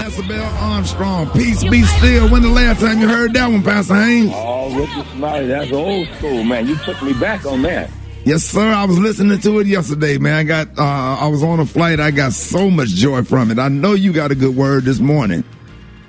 Vanessa Armstrong, peace be still. When the last time you heard that one, Pastor Haynes? Oh, Rickey, Smiley, that's old school, man. You took me back on that. Yes, sir. I was listening to it yesterday, man. I was on a flight. I got so much joy from it. I know you got a good word this morning.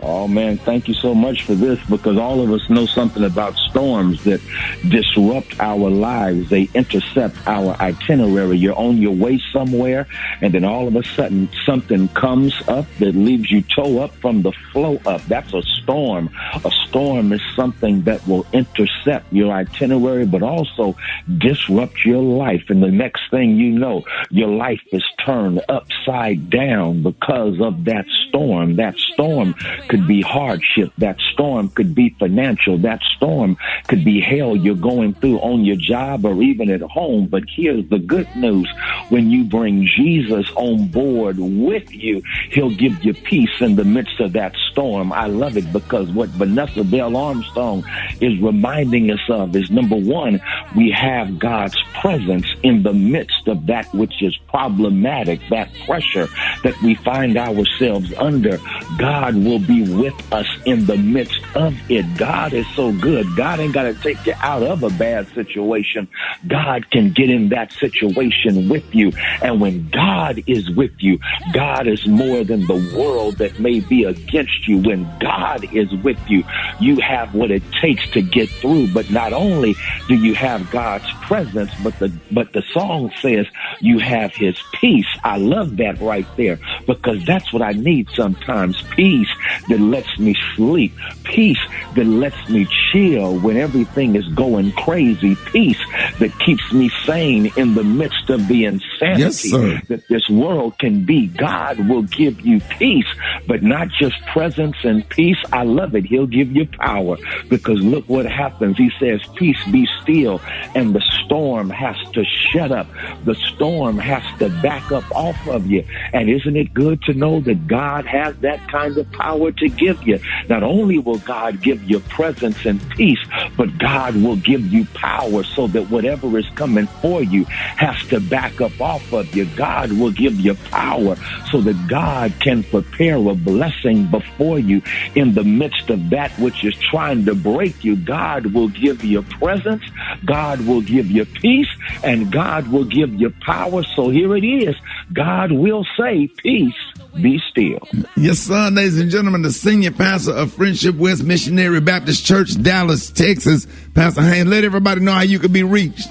Oh, man, thank you so much for this, because all of us know something about storms that disrupt our lives. They intercept our itinerary. You're on your way somewhere, and then all of a sudden something comes up that leaves you toe up from the flow up. That's a storm. A storm is something that will intercept your itinerary, but also disrupt your life. And the next thing you know, your life is turned upside down because of that storm. That storm could be hardship. That storm could be financial. That storm could be hell you're going through on your job or even at home. But here's the good news. When you bring Jesus on board with you, he'll give you peace in the midst of that storm. I love it, because what Vanessa Armstrong is reminding us of is, number one, we have God's presence in the midst of that which is problematic, that pressure that we find ourselves under. God will be with us in the midst of it. God is so good. God ain't got to take you out of a bad situation. God can get in that situation with you. And when God is with you, God is more than the world that may be against you. When God is with you, you have what it takes to get through. But not only do you have God's presence, but the song says you have his peace. I love that right there, because that's what I need sometimes. Peace that lets me sleep. Peace that lets me chill when everything is going crazy. Peace that keeps me sane in the midst of the insanity that this world can be. God will give you peace, but not just presence and peace. I love it. He'll give you power, because look what happens. He says, peace be still, and the storm has to shut up. The storm has to back up off of you. And isn't it good to know that God has that kind of power to give you? Not only will God give you presence and peace, but God will give you power, so that whatever is coming for you has to back up off of you. God will give you power so that God can prepare a blessing before you in the midst of that which is trying to break you. God will give you presence, God will give you peace, and God will give you power. So here it is. God will say, peace, be still. Yes, sir, ladies and gentlemen, the senior pastor of Friendship West Missionary Baptist Church, Dallas, Texas, Pastor Haynes. Let everybody know how you can be reached.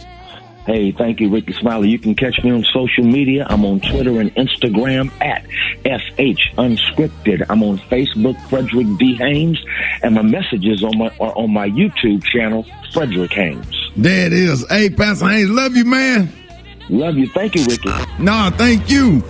Hey, thank you, Rickey Smiley. You can catch me on social media. I'm on Twitter and Instagram at SH Unscripted. I'm on Facebook, Frederick D. Haynes, and my messages are on my YouTube channel, Frederick Haynes. There it is. Hey, Pastor Haynes, love you, man. Love you. Thank you, Rickey. No, thank you.